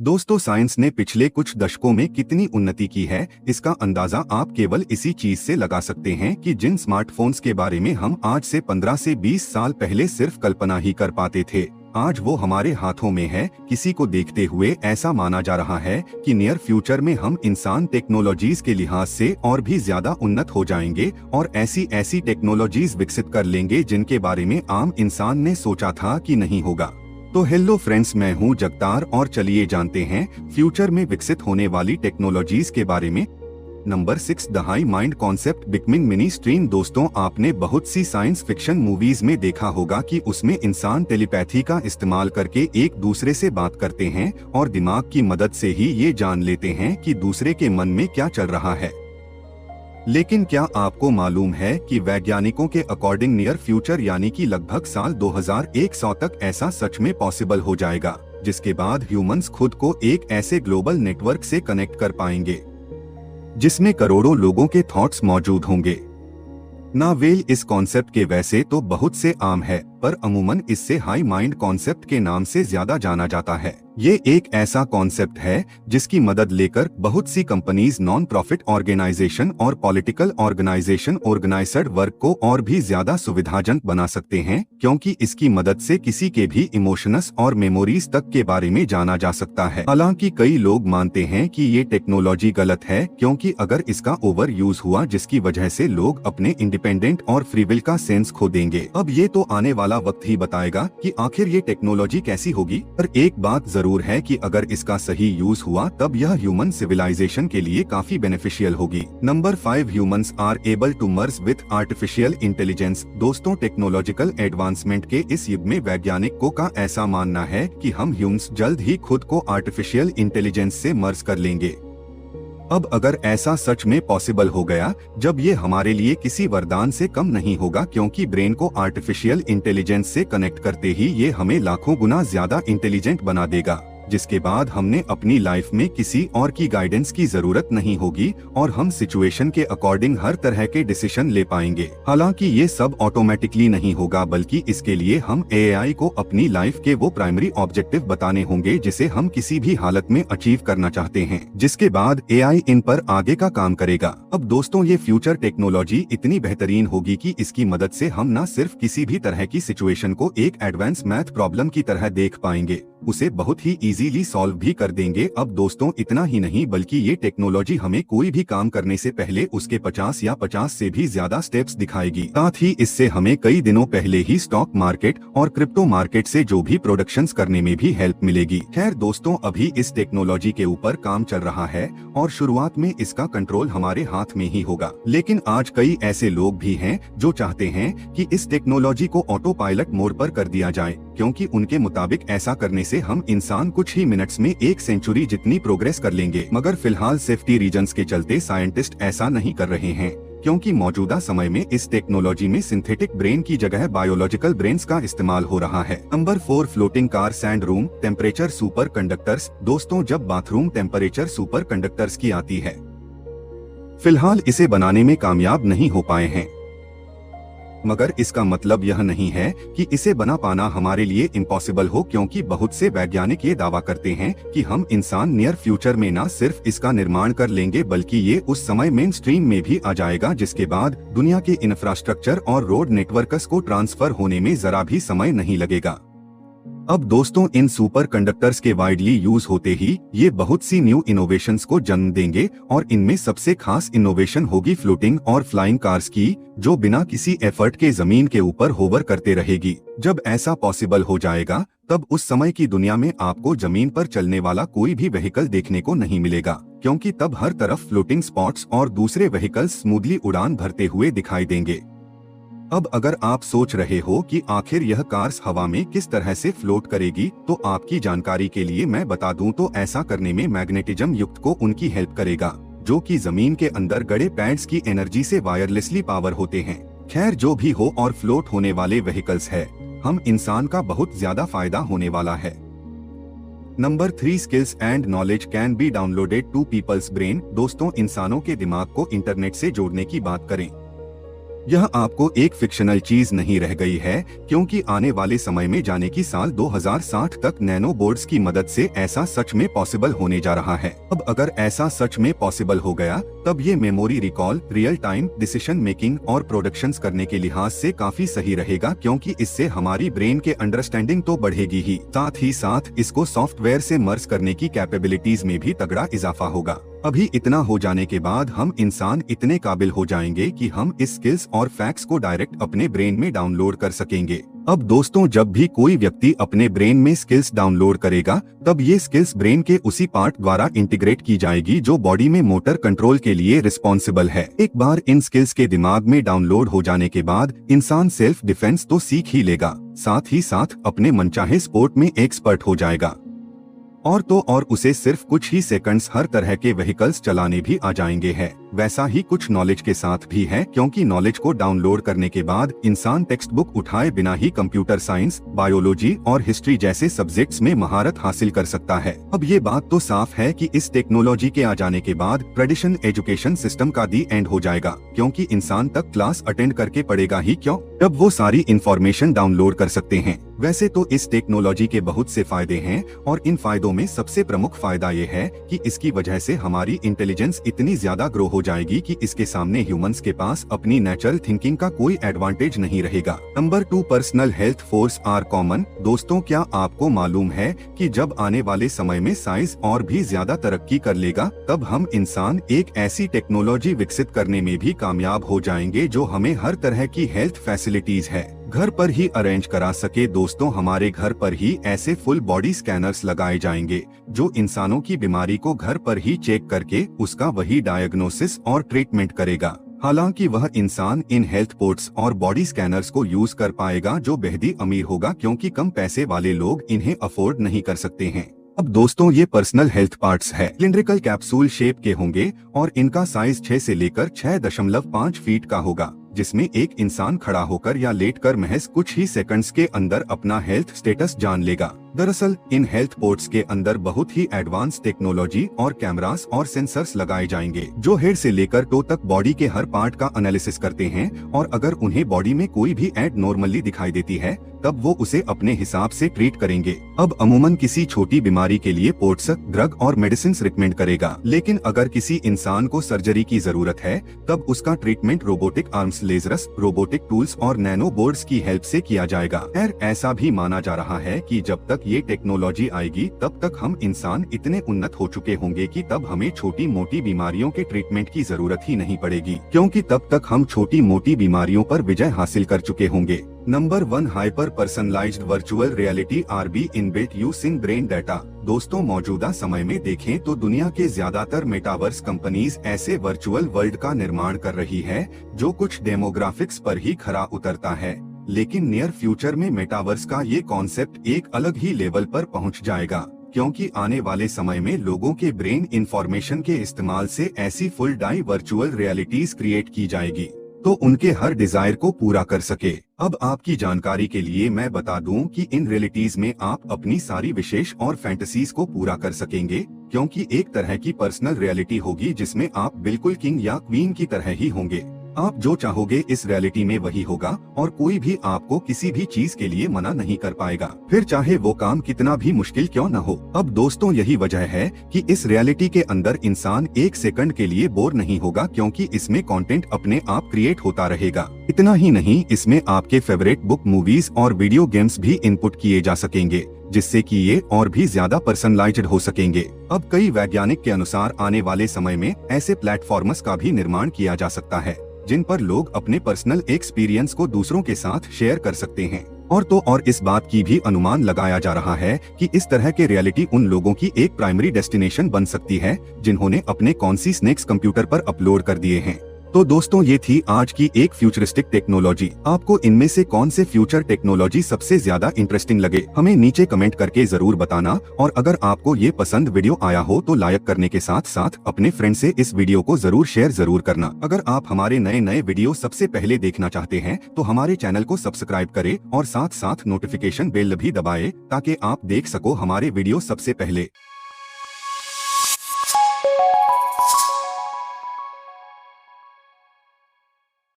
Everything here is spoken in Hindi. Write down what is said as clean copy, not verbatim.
दोस्तों, साइंस ने पिछले कुछ दशकों में कितनी उन्नति की है, इसका अंदाजा आप केवल इसी चीज से लगा सकते हैं कि जिन स्मार्टफोन्स के बारे में हम आज से 15 से 20 साल पहले सिर्फ कल्पना ही कर पाते थे, आज वो हमारे हाथों में है। किसी को देखते हुए ऐसा माना जा रहा है कि नियर फ्यूचर में हम इंसान टेक्नोलॉजीज के लिहाज से और भी ज्यादा उन्नत हो जाएंगे और ऐसी ऐसी टेक्नोलॉजीज विकसित कर लेंगे जिनके बारे में आम इंसान ने सोचा था कि नहीं होगा। तो हेलो फ्रेंड्स, मैं हूं जगतार और चलिए जानते हैं फ्यूचर में विकसित होने वाली टेक्नोलॉजीज के बारे में। Number 6, the high mind concept becoming mini stream. दोस्तों, आपने बहुत सी साइंस फिक्शन मूवीज में देखा होगा कि उसमें इंसान टेलीपैथी का इस्तेमाल करके एक दूसरे से बात करते हैं और दिमाग की मदद से ही ये जान लेते हैं कि दूसरे के मन में क्या चल रहा है। लेकिन क्या आपको मालूम है कि वैज्ञानिकों के अकॉर्डिंग नियर फ्यूचर यानी कि लगभग साल 2100 तक ऐसा सच में पॉसिबल हो जाएगा, जिसके बाद ह्यूमंस खुद को एक ऐसे ग्लोबल नेटवर्क से कनेक्ट कर पाएंगे जिसमें करोड़ों लोगों के थॉट्स मौजूद होंगे। नावेल इस कॉन्सेप्ट के वैसे तो बहुत से आम है, पर अमूमन इससे हाई माइंड कॉन्सेप्ट के नाम से ज्यादा जाना जाता है। ये एक ऐसा कॉन्सेप्ट है जिसकी मदद लेकर बहुत सी कंपनीज, नॉन प्रॉफिट ऑर्गेनाइजेशन और पॉलिटिकल ऑर्गेनाइजेशन ऑर्गेनाइज्ड वर्क को और भी ज्यादा सुविधाजनक बना सकते हैं, क्योंकि इसकी मदद से किसी के भी इमोशंस और मेमोरीज तक के बारे में जाना जा सकता है। हालांकि कई लोग मानते हैं कि ये टेक्नोलॉजी गलत है, क्योंकि अगर इसका ओवर यूज हुआ जिसकी वजह से लोग अपने इंडिपेंडेंट और फ्री विल का सेंस खो देंगे। अब ये तो आने वाला वक्त ही बताएगा कि आखिर ये टेक्नोलॉजी कैसी होगी, पर एक बात जरूर है कि अगर इसका सही यूज हुआ तब यह ह्यूमन सिविलाइजेशन के लिए काफी बेनिफिशियल होगी। Number 5, humans are able to merge with artificial intelligence. दोस्तों, टेक्नोलॉजिकल एडवांसमेंट के इस युग में वैज्ञानिकों का ऐसा मानना है कि हम ह्यूमंस जल्द ही खुद को आर्टिफिशियल इंटेलिजेंस से मर्ज कर लेंगे। अब अगर ऐसा सच में पॉसिबल हो गया, जब ये हमारे लिए किसी वरदान से कम नहीं होगा, क्योंकि ब्रेन को आर्टिफिशियल इंटेलिजेंस से कनेक्ट करते ही ये हमें लाखों गुना ज्यादा इंटेलिजेंट बना देगा, जिसके बाद हमने अपनी लाइफ में किसी और की गाइडेंस की जरूरत नहीं होगी और हम सिचुएशन के अकॉर्डिंग हर तरह के डिसीजन ले पाएंगे। हालांकि ये सब ऑटोमेटिकली नहीं होगा, बल्कि इसके लिए हम एआई को अपनी लाइफ के वो प्राइमरी ऑब्जेक्टिव बताने होंगे जिसे हम किसी भी हालत में अचीव करना चाहते हैं, जिसके बाद एआई इन पर आगे का काम करेगा। अब दोस्तों, ये फ्यूचर टेक्नोलॉजी इतनी बेहतरीन होगी कि इसकी मदद से हम न सिर्फ किसी भी तरह की सिचुएशन को एक एडवांस मैथ प्रॉब्लम की तरह देख पाएंगे, उसे बहुत ही इजीली सॉल्व भी कर देंगे। अब दोस्तों, इतना ही नहीं बल्कि ये टेक्नोलॉजी हमें कोई भी काम करने से पहले उसके 50 या 50 से भी ज्यादा स्टेप्स दिखाएगी। साथ ही इससे हमें कई दिनों पहले ही स्टॉक मार्केट और क्रिप्टो मार्केट से जो भी प्रोडक्शंस करने में भी हेल्प मिलेगी। खैर दोस्तों, अभी इस टेक्नोलॉजी के ऊपर काम चल रहा है और शुरुआत में इसका कंट्रोल हमारे हाथ में ही होगा। लेकिन आज कई ऐसे लोग भी हैं जो चाहते हैं कि इस टेक्नोलॉजी को ऑटो पायलट मोड पर कर दिया जाए, क्योंकि उनके मुताबिक ऐसा करने से हम इंसान कुछ ही मिनट्स में 1 सेंचुरी जितनी प्रोग्रेस कर लेंगे। मगर फिलहाल सेफ्टी रीजंस के चलते साइंटिस्ट ऐसा नहीं कर रहे हैं, क्योंकि मौजूदा समय में इस टेक्नोलॉजी में सिंथेटिक ब्रेन की जगह बायोलॉजिकल ब्रेन्स का इस्तेमाल हो रहा है। Number 4, floating car sand room temperature super conductors. दोस्तों, जब बाथरूम टेम्परेचर सुपर कंडक्टर्स की आती है, फिलहाल इसे बनाने में कामयाब नहीं हो पाए हैं, मगर इसका मतलब यह नहीं है कि इसे बना पाना हमारे लिए इम्पॉसिबल हो, क्योंकि बहुत से वैज्ञानिक ये दावा करते हैं कि हम इंसान नियर फ्यूचर में न सिर्फ इसका निर्माण कर लेंगे, बल्कि ये उस समय मेन स्ट्रीम में भी आ जाएगा, जिसके बाद दुनिया के इंफ्रास्ट्रक्चर और रोड नेटवर्क्स को ट्रांसफर होने में जरा भी समय नहीं लगेगा। अब दोस्तों, इन सुपर कंडक्टर्स के वाइडली यूज होते ही ये बहुत सी न्यू इनोवेशंस को जन्म देंगे और इनमें सबसे खास इनोवेशन होगी फ्लोटिंग और फ्लाइंग कार्स की, जो बिना किसी एफर्ट के जमीन के ऊपर होवर करते रहेगी। जब ऐसा पॉसिबल हो जाएगा, तब उस समय की दुनिया में आपको जमीन पर चलने वाला कोई भी व्हीकल देखने को नहीं मिलेगा, क्योंकि तब हर तरफ फ्लोटिंग स्पॉट्स और दूसरे व्हीकल्स स्मूथली उड़ान भरते हुए दिखाई देंगे। अब अगर आप सोच रहे हो कि आखिर यह कार्स हवा में किस तरह से फ्लोट करेगी, तो आपकी जानकारी के लिए मैं बता दूं तो ऐसा करने में मैग्नेटिज्म युक्त को उनकी हेल्प करेगा, जो कि जमीन के अंदर गड़े पैड्स की एनर्जी से वायरलेसली पावर होते हैं। खैर जो भी हो, और फ्लोट होने वाले व्हीकल्स है, हम इंसान का बहुत ज्यादा फायदा होने वाला है। Number 3, skills and knowledge can be downloaded to people's brain. दोस्तों, इंसानों के दिमाग को इंटरनेट से जोड़ने की बात करें यह आपको एक फिक्शनल चीज नहीं रह गई है, क्योंकि आने वाले समय में जाने की साल 2060 तक नैनो बोर्ड्स की मदद से ऐसा सच में पॉसिबल होने जा रहा है। अब अगर ऐसा सच में पॉसिबल हो गया, तब ये memory recall, real time decision making और प्रोडक्शंस करने के लिहाज से काफी सही रहेगा, क्योंकि इससे हमारी ब्रेन के अंडरस्टैंडिंग तो बढ़ेगी ही साथ इसको सॉफ्टवेयर से मर्ज करने की कैपेबिलिटीज में भी तगड़ा इजाफा होगा। अभी इतना हो जाने के बाद हम इंसान इतने काबिल हो जाएंगे कि हम इस स्किल्स और फैक्ट्स को डायरेक्ट अपने ब्रेन में डाउनलोड कर सकेंगे। अब दोस्तों, जब भी कोई व्यक्ति अपने ब्रेन में स्किल्स डाउनलोड करेगा, तब ये स्किल्स ब्रेन के उसी पार्ट द्वारा इंटीग्रेट की जाएगी जो बॉडी में मोटर कंट्रोल के लिए रिस्पॉन्सिबल है। एक बार इन स्किल्स के दिमाग में डाउनलोड हो जाने के बाद इंसान सेल्फ डिफेंस तो सीख ही लेगा, साथ ही साथ अपने मनचाहे स्पोर्ट में एक्सपर्ट हो जाएगा। और उसे सिर्फ कुछ ही सेकंड्स हर तरह के व्हीकल्स चलाने भी आ जाएंगे है। वैसा ही कुछ नॉलेज के साथ भी है, क्योंकि नॉलेज को डाउनलोड करने के बाद इंसान टेक्स्ट बुक उठाए बिना ही कंप्यूटर साइंस, बायोलॉजी और हिस्ट्री जैसे सब्जेक्ट्स में महारत हासिल कर सकता है। अब ये बात तो साफ है कि इस टेक्नोलॉजी के आ जाने के बाद ट्रेडिशनल एजुकेशन सिस्टम का दी एंड हो जाएगा, क्योंकि इंसान तक क्लास अटेंड करके पढ़ेगा ही क्यों, जब वो सारी इंफॉर्मेशन डाउनलोड कर सकते हैं। वैसे तो इस टेक्नोलॉजी के बहुत से फायदे हैं, और इन फायदों में सबसे प्रमुख फायदा ये है कि इसकी वजह से हमारी इंटेलिजेंस इतनी ज्यादा ग्रो हो जाएगी कि इसके सामने ह्यूमंस के पास अपनी नेचुरल थिंकिंग का कोई एडवांटेज नहीं रहेगा। Number 2, personal health force are common. दोस्तों, क्या आपको मालूम है कि जब आने वाले समय में साइंस और भी ज्यादा तरक्की कर लेगा, तब हम इंसान एक ऐसी टेक्नोलॉजी विकसित करने में भी कामयाब हो जाएंगे जो हमें हर तरह की हेल्थ फैसिलिटीज है घर पर ही अरेंज करा सके। दोस्तों, हमारे घर पर ही ऐसे फुल बॉडी स्कैनर्स लगाए जाएंगे जो इंसानों की बीमारी को घर पर ही चेक करके उसका वही डायग्नोसिस और ट्रीटमेंट करेगा। हालांकि वह इंसान इन हेल्थ पोर्ट्स और बॉडी स्कैनर्स को यूज कर पाएगा जो बेहद अमीर होगा, क्योंकि कम पैसे वाले लोग इन्हें अफोर्ड नहीं कर सकते हैं। अब दोस्तों, ये पर्सनल हेल्थ पार्ट्स है, सिलिंड्रिकल कैप्सूल शेप के होंगे और इनका साइज 6 से लेकर 6.5 फीट का होगा, जिसमें एक इंसान खड़ा होकर या लेटकर महज कुछ ही सेकंड्स के अंदर अपना हेल्थ स्टेटस जान लेगा। दरअसल इन हेल्थ पोर्ट्स के अंदर बहुत ही एडवांस टेक्नोलॉजी और कैमरास और सेंसर्स लगाए जाएंगे जो हेड से लेकर टो तक बॉडी के हर पार्ट का एनालिसिस करते हैं, और अगर उन्हें बॉडी में कोई भी एड नॉर्मली दिखाई देती है, तब वो उसे अपने हिसाब से ट्रीट करेंगे। अब अमूमन किसी छोटी बीमारी के लिए पोर्ट्स ड्रग और मेडिसिन रिकमेंड करेगा, लेकिन अगर किसी इंसान को सर्जरी की जरूरत है, तब उसका treatment robotic arms, lasers, robotic tools और नैनो बोर्ड्स की हेल्प से किया जाएगा। खैर, ऐसा भी माना जा रहा है कि जब तक ये टेक्नोलॉजी आएगी, तब तक हम इंसान इतने उन्नत हो चुके होंगे कि तब हमें छोटी मोटी बीमारियों के ट्रीटमेंट की जरूरत ही नहीं पड़ेगी, क्योंकि तब तक हम छोटी मोटी बीमारियों पर विजय हासिल कर चुके होंगे। Number 1, hyper personalized virtual reality RB inbuilt using brain data. दोस्तों, मौजूदा समय में देखें तो दुनिया के ज्यादातर मेटावर्स कंपनीज ऐसे वर्चुअल वर्ल्ड का निर्माण कर रही है जो कुछ डेमोग्राफिक्स पर ही खरा उतरता है, लेकिन नियर फ्यूचर में मेटावर्स का ये कॉन्सेप्ट एक अलग ही लेवल पर पहुंच जाएगा, क्योंकि आने वाले समय में लोगों के ब्रेन इंफॉर्मेशन के इस्तेमाल से ऐसी full dive virtual realities create की जाएगी तो उनके हर डिजायर को पूरा कर सके। अब आपकी जानकारी के लिए मैं बता दूं कि इन रियलिटीज में आप अपनी सारी विशेष और फैंटेसीज को पूरा कर सकेंगे, क्योंकि एक तरह की पर्सनल रियलिटी होगी जिसमें आप बिल्कुल किंग या क्वीन की तरह ही होंगे। आप जो चाहोगे इस रियलिटी में वही होगा, और कोई भी आपको किसी भी चीज के लिए मना नहीं कर पाएगा, फिर चाहे वो काम कितना भी मुश्किल क्यों न हो। अब दोस्तों, यही वजह है कि इस रियलिटी के अंदर इंसान एक सेकंड के लिए बोर नहीं होगा, क्योंकि इसमें कंटेंट अपने आप क्रिएट होता रहेगा। इतना ही नहीं, इसमें आपके फेवरेट बुक, मूवीज और वीडियो गेम्स भी इनपुट किए जा सकेंगे, जिससे कि ये और भी ज्यादा पर्सनलाइज्ड हो सकेंगे। अब कई वैज्ञानिक के अनुसार आने वाले समय में ऐसे प्लेटफॉर्म्स का भी निर्माण किया जा सकता है जिन पर लोग अपने पर्सनल एक्सपीरियंस को दूसरों के साथ शेयर कर सकते हैं। और इस बात की भी अनुमान लगाया जा रहा है कि इस तरह के रियलिटी उन लोगों की एक प्राइमरी डेस्टिनेशन बन सकती है जिन्होंने अपने कॉन्शियसनेस कंप्यूटर पर अपलोड कर दिए हैं। तो दोस्तों, ये थी आज की एक फ्यूचरिस्टिक टेक्नोलॉजी। आपको इनमें से कौन से फ्यूचर टेक्नोलॉजी सबसे ज्यादा इंटरेस्टिंग लगे, हमें नीचे कमेंट करके जरूर बताना। और अगर आपको ये पसंद वीडियो आया हो तो लाइक करने के साथ साथ अपने फ्रेंड से इस वीडियो को जरूर शेयर जरूर करना। अगर आप हमारे नए नए वीडियो सबसे पहले देखना चाहते हैं तो हमारे चैनल को सब्सक्राइब करें और साथ साथ नोटिफिकेशन बेल भी दबाएं, ताकि आप देख सको हमारे वीडियो सबसे पहले।